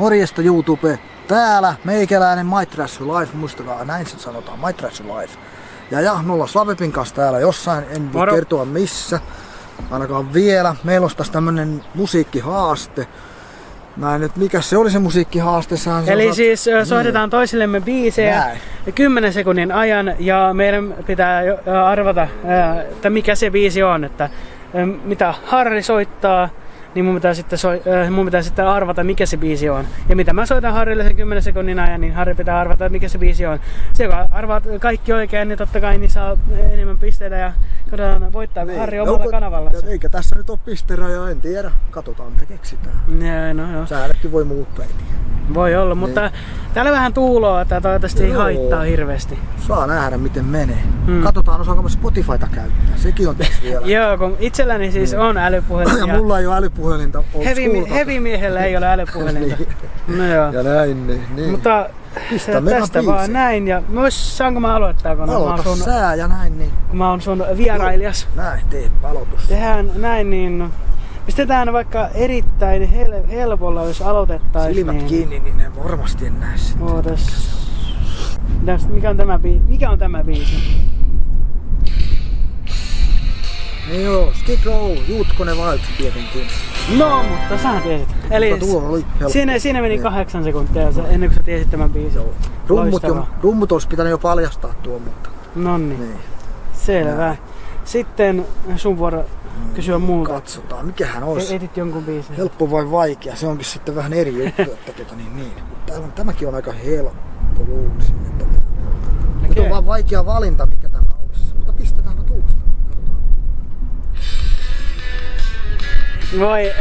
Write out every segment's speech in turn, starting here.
Morjesta YouTube. Täällä meikäläinen My Trash Life, muistakaa näin se sanotaan, My Trash Life. Ja me ollaan Slavepin kanssa täällä jossain, en voi kertoa missä, ainakaan vielä. Meillä on tässä tämmönen musiikkihaaste. Mä en nyt, mikä se oli se musiikkihaaste? Eli siis soitetaan toisillemme biisejä 10 sekunnin ajan ja meidän pitää arvata, että mikä se biisi on, että mitä Harri soittaa, niin mun pitää sitten arvata, mikä se biisi on. Ja mitä mä soitan Harrille sen 10 sekunnin ajan, niin Harri pitää arvata, mikä se biisi on. Se, joka arvaat kaikki oikein, niin totta kai niin saa enemmän pisteitä ja katsotaan voittaako Harri omalla kanavalla. Eikä tässä nyt ole pisterajaa, en tiedä. Katsotaan mitä keksitään. No. Säädäkin voi muuttaa, ei tiedä. Voi olla, mutta täällä vähän tuuloa, että toivottavasti ei haittaa hirveästi. Saa nähdä miten menee. Katsotaan osaanko mä Spotifyta käyttää, sekin on tässä vielä. Joo, kun itselläni siis on älypuhelin. Ja mulla ei ole älypuhelinta. Heavy-miehellä ei ole älypuhelinta. No joo. Ja näin niin. Mutta tästä vaan näin ja saanko mä aloittaa, kun aloita sää ja näin niin. Kun mä oon sun vierailijas. Näin, tee aloitus. Tehdään näin niin. Pistetään vaikka erittäin helpolla, jos aloitettaisiin. Silmät kiinni, niin ne varmasti en näe sitä. Mikä on tämä biisi? Joo, Skid Row, Jutkonen Wild tietenkin. No, mutta sä tiesit. Eli siinä meni 8 sekuntia ennen kuin sä tiesit tämän biisin. Rummut olisi pitänyt jo paljastaa tuo, mutta... Noniin. Selvä. Sitten sun vuoro kysyä muuta. Katsotaan, mikähän olisi. Etit jonkun biisin. Helppo vai vaikea? Se onkin sitten vähän eri juttu, että niin. Tämäkin on aika helppo, luulisin. Nyt on vaan vaikea valinta, mikä tämä olisi. Mutta pistetäänpä tulosta. Voi.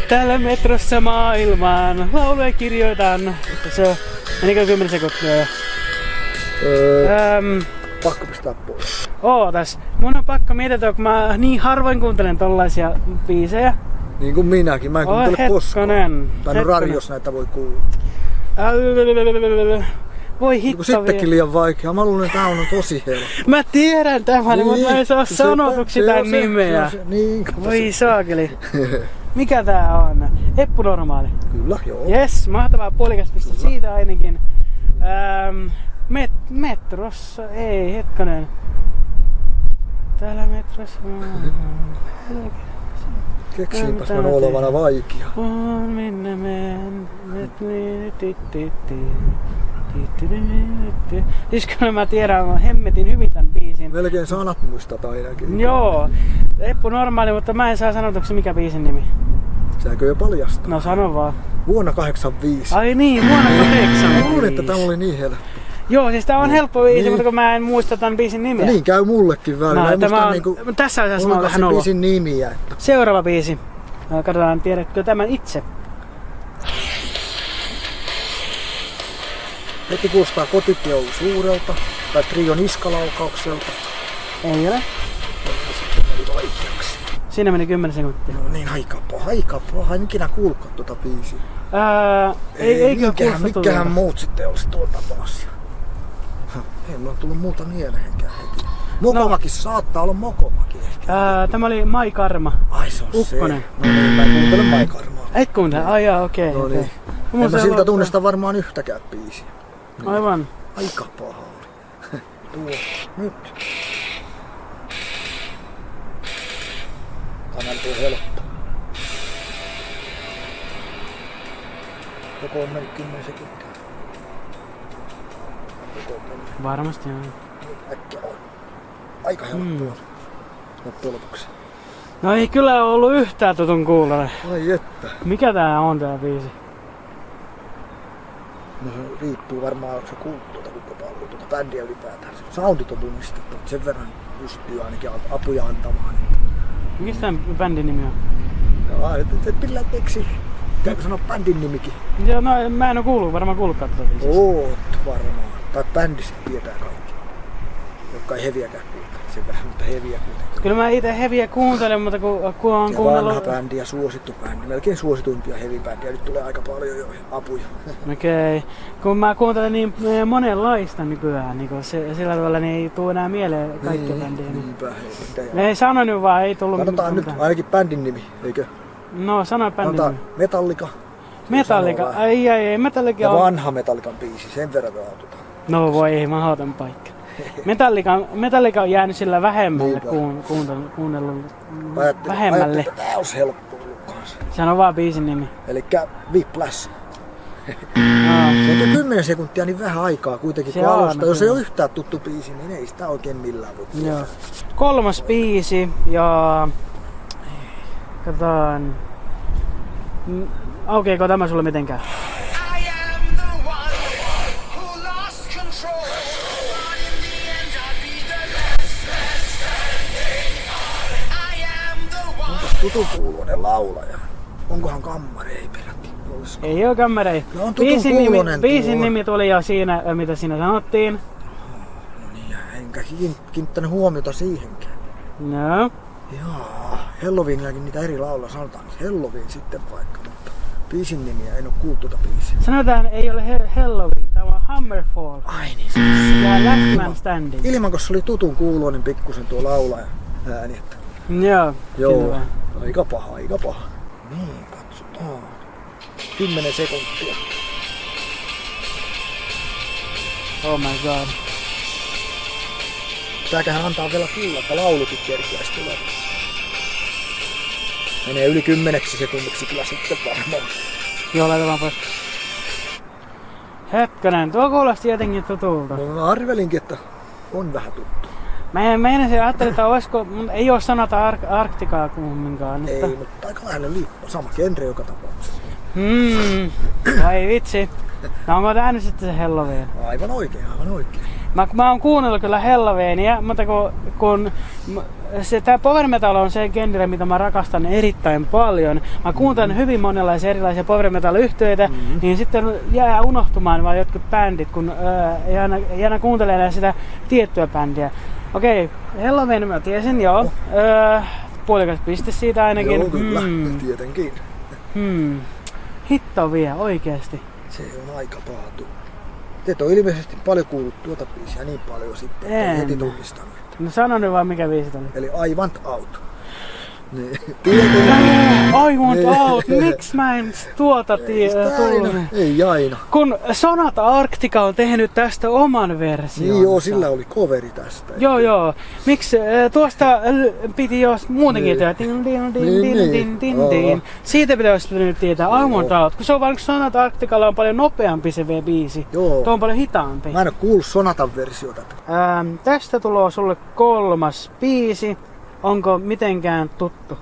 Täällä metrossa maailmaan lauluja kirjoitan. Se menikö 10 sekuntia jo? Pakko pistää pois. Ootas. Mun on pakko miettiä, kun mä niin harvoin kuuntelen tollaisia biisejä. Niin kuin minäkin. Mä en kuuntele koskaan. Tai no radiossa näitä voi kuulla. Voi hitto vielä. Sittenkin liian vaikea. Mä luulen, että tää on tosi helppo. Mä tiedän tämän, mutta mä en saa sanotuksi tän nimeä. Voi saakeli. Mikä tää on? Eppu Normaali. Kyllä, joo. Jes, mahtavaa puolikas piste siitä ainakin. Metrossa, ei hetkonen. Täällä metrossa. Keksinpäs mä olevana vaikea. On minne men. Siis kyllä mä tiedän hemmetin hyvin tän biisin. Melkein sanat muistat ainakin. Joo. Eppu Normaali, mutta mä en saa sanotuksi mikä biisin nimi. Sääkö jo paljastaa? No sano vaan. Vuonna 85. Ai niin, vuonna 85. Luulen, että tää oli niin helppo. Joo, siis tää on helppo biisi, mutta kun mä en muista tän biisin nimeä. No niin käy mullekin välillä. No, tässä asiassa mä oon vähän ollut. biisin nimiä. Seuraava biisi. Katsotaan, tiedätkö tämän itse. Heti kuulostaa Kotitiolu suurelta, tai Trio niskalaukaukselta. Ei ole. Sitten meni vaikeaksi. Siinä meni 10 sekuntia. No niin, aika paha. En ikinä kuullutkaan tuota biisiä. Eikö mikähän muut sitten olisi tuolta taas? Ei mulla tullut muuta mieleenkään heti. Mokomakin saattaa olla Mokomakin ehkä. Tämä oli Mai Karma. Ai se on Ukkonen. Se. No niin, mä en kuuntele Mai Karmaa. Et kuuntele? Ai jaa, okei. No niin. En mä siltä tunnista varmaan yhtäkään biisiä. Niin. Aivan. Aika paha oli. Tuo. Nyt. Tänään tuo helppo. Joko on mennyt 10 sekuntia. Varmasti on. Äkkiä on. Aika helppoa. Loppujen lopuksi. No ei kyllä ollut yhtään tutun kuulolle. Ai että. Mikä tää on tää biisi? No se riippuu varmaan, onko se kuullut kuinka paljon tuota bändiä ylipäätään. Soundit on tunnistettu, mutta sen verran pystyy ainakin apuja antamaan. Mikä tää bändin nimi on? No, et millään keksi. Pitääkö sanoa bändin nimikin? Joo, no mä en oo kuullut, varmaan kuullutkaan tätä biisistä. Oot varmaan. Tai bändistä tietää kaikki. Jotka ei heviäkään kuuntele. Sen vähän, mutta heviä kuitenkin. Kyllä mä ite heviä kuuntelen, mutta kun on kuunnellut... Vanha bändi ja suosittu bändi. Melkein suosituimpia heavy-bändiä. Nyt tulee aika paljon jo apuja. Okei. Kun mä kuuntelen niin monenlaista nykyään, niin sillä tavalla niin ei tule enää mieleen kaikkia bändejä. Niinpä. Ei sanonut vaan, ei tullut... Katsotaan nyt ainakin bändin nimi, eikö? No, sano bändin nimi. Metallica. Metallica. Ei, Metallica ja on... vanha Metallican biisi, sen verran aututaan. No voi ei, mahdoton paikka. Metallica on jäänyt sillä vähemmälle kuunnellut. Vähemmälle. Että tää olisi helppo ollut kanssa. Sehän on vaan biisin nimi. Elikkä Whiplash. Se on 10 sekuntia, niin vähän aikaa kuitenkin kun alusta. Jos ei ole yhtään tuttu biisi, niin ei sitä oikein millään voi tietää. Joo. 3. biisi ja... Katsotaan... Aukeeko tämä sulle mitenkään? Onpas tutun kuuluinen laulaja? Onkohan Kammarei peräti? Ei oo Kammarei. No on tutun kuuluinen. Biisin nimi tuli jo siinä, mitä siinä sanottiin. No niin, enkä kiinnittänyt huomiota siihenkään. No. Jaa, Halloweenillakin niitä eri lauluja sanotaan. Halloween sitten vaikka, mutta biisin nimiä en oo kuullut tuota biisiä. Sanotaan, ei ole Halloween, tämä on Hammerfall. Ai niin se. Ja Last Man Standing. Ilman, kun se oli tutun kuuluinen pikkusen tuo laulaja ääni. Että... Joo, kyllä. Aika paha. Niin, katsotaan. 10 sekuntia. Oh my god. Tääköhän antaa vielä tulla, että laulukin kerkeäisi tulee. Menee yli 10 sekunniksi kyllä sitten varmaan. Joo, laitetaan pois. Hetkonen, tuo kuulosti jotenkin tutulta. No, mä arvelinkin, että on vähän tuttu. Mä meinasin ajattelin, että olisiko, ei oo sanata Arktikaa kumminkaan. Ei, mutta aika lähellä liippaa. Sama genre joka tapauksessa. Vai vitsi. No onko tää nyt sitten se Halloween? Aivan oikein. Mä oon kuunnellut kyllä Halloweenia, mutta kun tää power metal on se genre, mitä mä rakastan erittäin paljon. Mä kuuntelen hyvin monenlaisia erilaisia power metal -yhtyeitä, niin sitten jää unohtumaan vaan jotkut bändit, kun ei aina kuuntele enää sitä tiettyä bändiä. Okei, Halloween mä tiesin, joo. Puolikas piste siitä ainakin. Joo, kyllä, tietenkin. Hitto vielä, oikeesti. Se on aika paatu. Te on ilmeisesti paljon kuullut tuota biisiä niin paljon sitten, että en heti tunnistanut. No sano nyt vaan mikä biisi oli. Eli I Want Out. Niin. I Want Out, miksi mä en tuota tiedä? Ei aina. Kun Sonata Arctica on tehnyt tästä oman version. Niin joo, sillä oli coveri tästä. Joo. Miksi tuosta piti jo muutenkin tehdä. Siitä pitäisi nyt tietää I Want Out. Kun se on vaan Sonata Arcticalla on paljon nopeampi se biisi. Joo. Tuo on paljon hitaampi. Mä en oo kuullut Sonatan versiota. Tästä tulee sulle 3. biisi. Onko mitenkään tuttu?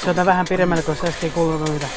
Se on vähän pidemmälle, kun se äsken kuuluu mitä.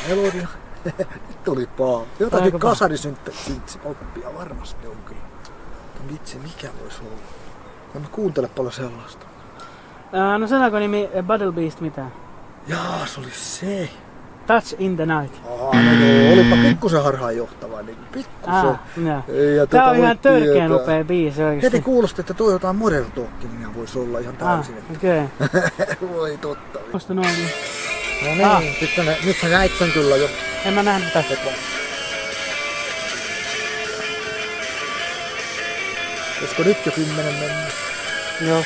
Melodia. Nyt oli paha. Jotakin kasarisynttsioppia varmasti on kyllä. Vitsi, mikä voisi olla? En mä kuuntele paljon sellaista. No sanoiko nimi Battle Beast mitään? Jaa, se oli se. Touch in the Night. No joo, olipa pikkusen harhaanjohtava. Niin pikkusen. Tää on ihan törkeän nopea biisi oikeesti. Heti kuulosti, että toi jotain Modern Talkingia voisi olla ihan täysin. Okei. Voi totta. Musta noin. No niin, nyt sä näit sen kyllä jo. En mä nähnyt tästä. Olisiko nyt jo 10 mennä? Joo.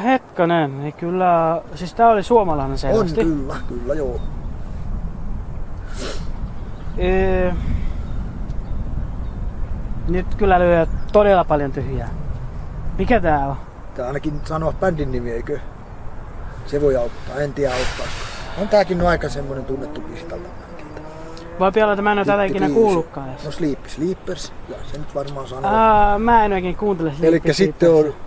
Hetkonen, niin kyllä, siis tää oli suomalainen selvästi. On kyllä joo. Nyt kyllä lyö todella paljon tyhjää. Mikä tää on? Tää ainakin sanoa bändin nimi, eikö? Se voi auttaa, en tiedä auttaisiko. On tääkin nyt aika semmonen tunnettu biisi tältä bändiltä. Voi olla, että mä en oo tätä ikinä kuullutkaan. No Sleepers, kyllä se nyt varmaan sanoo. Mä en oikein kuuntele Sleepers. Elikkä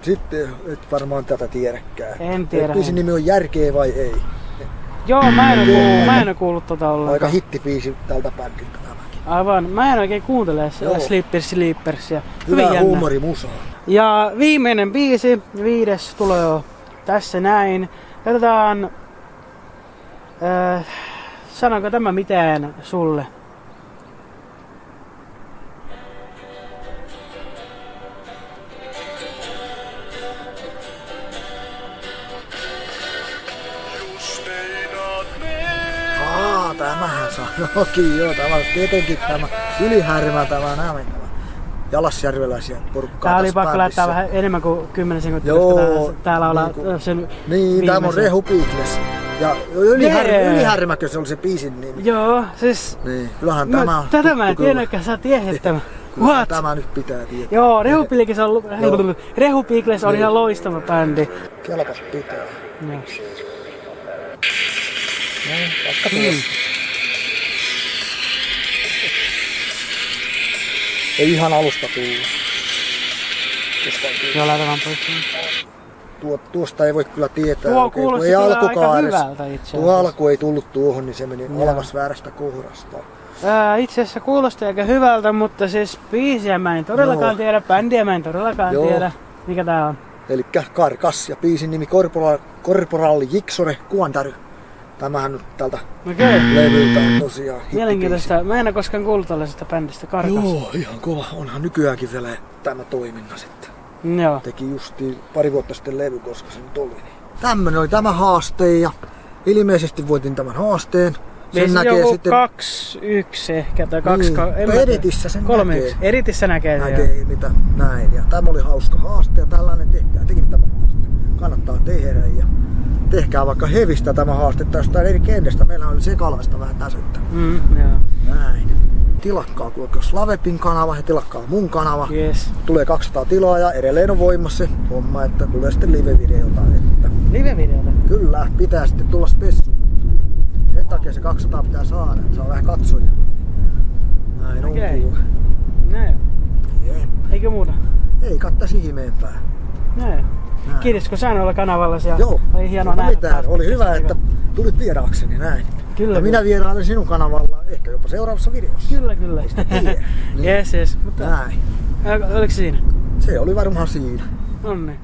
sitten et varmaan tätä tiedäkään. En tiedä. Biisin nimi on Järkeä vai ei? Joo, mä en oo kuullut tota ollenkaan. Aika hittibiisi tältä bändiltä tämäkin. Aivan, mä en oikein kuuntele Sleepersia. Hyvää huumorimusaa. Ja viimeinen biisi, 5. tulee jo tässä näin. Katsotaan, sanonko tämä mitään sulle? tämähän saa. Jokin joo, tämä on tietenkin tämä Ylihärmä, tämä näin. Jalasjärveläisiä porukkaa. Tää oli pakko laittaa vähän enemmän kuin 10 sekuntia, koska täällä ollaan sen niin, tää on Rehu Beatles. Ja Ylihärmäkö se oli se biisin nimi? Joo, siis... Niin, kyllähän tämä on... Tätä mä en tiennytkään, sä tiedet tämän. What? Tämä nyt pitää tietää. Joo, Rehu Beatles on ihan loistava bändi. Kelpas pitää. Joo. No, vaikka tuossa. Ei ihan alusta tullut. Joo, laitetaan pois. Tuosta ei voi kyllä tietää. Tuo kuulosti ei kyllä aika hyvältä itse asiassa. Tuo alku ei tullut tuohon, niin se meni alkas väärästä kohdasta. Itse asiassa kuulosti aika hyvältä, mutta siis biisiä mä en todellakaan tiedä, bändiä mä en todellakaan tiedä. Mikä tää on? Elikkä Karkas ja biisin nimi Korporaali Jiksore Kuantary. Tämähän nyt tältä levyltä on tosiaan hittibiisi. Mielenkiintoista. Mä en ole koskaan kuullut tällaisesta bändistä, Karkas. Joo, ihan kova. Onhan nykyäänkin vielä tämä toiminta sitten. Joo. Teki justiin pari vuotta sitten levy, koska se nyt oli. Niin. Tämmönen oli tämä haaste ja ilmeisesti voitin tämän haasteen. Sen näkee joku sitten 2-1 ehkä tai 2-2. Niin, editissä sen 3-1. näkee. Editissä näkee mitä näin. Ja tämä oli hauska haaste ja tällainen tekin tämä haaste. Kannattaa tehdä ja tehkää vaikka hevistä tämä haaste tai jostain eri kendestä. Meillä oli sekalaista vähän täsyyttä. Näin. Tilakkaa kuulkaa Slavepin kanava ja tilakkaa mun kanava. Yes. Tulee 200 tilaa ja edelleen on voimassa se homma, että tulee sitten live-videota. Live-videota? Kyllä, pitää sitten tulla spessu. Sen takia se 200 pitää saada, että saa vähän katsoja. Näin on kuule. Näin. Eikö muuta? Ei kattaisi ihmeempää. Näin. Kiitos kun sain olla kanavalla siellä. Joo, oli hienoa nähdä. Mitään. Oli hyvä, että tulit vieraakseni näin. Kyllä. Ja minä vierailen sinun kanavalla ehkä jopa seuraavassa videossa. Kyllä. Niin. Yes. Mutta näin. oliko siinä? Se oli varmaan siinä. Onnne.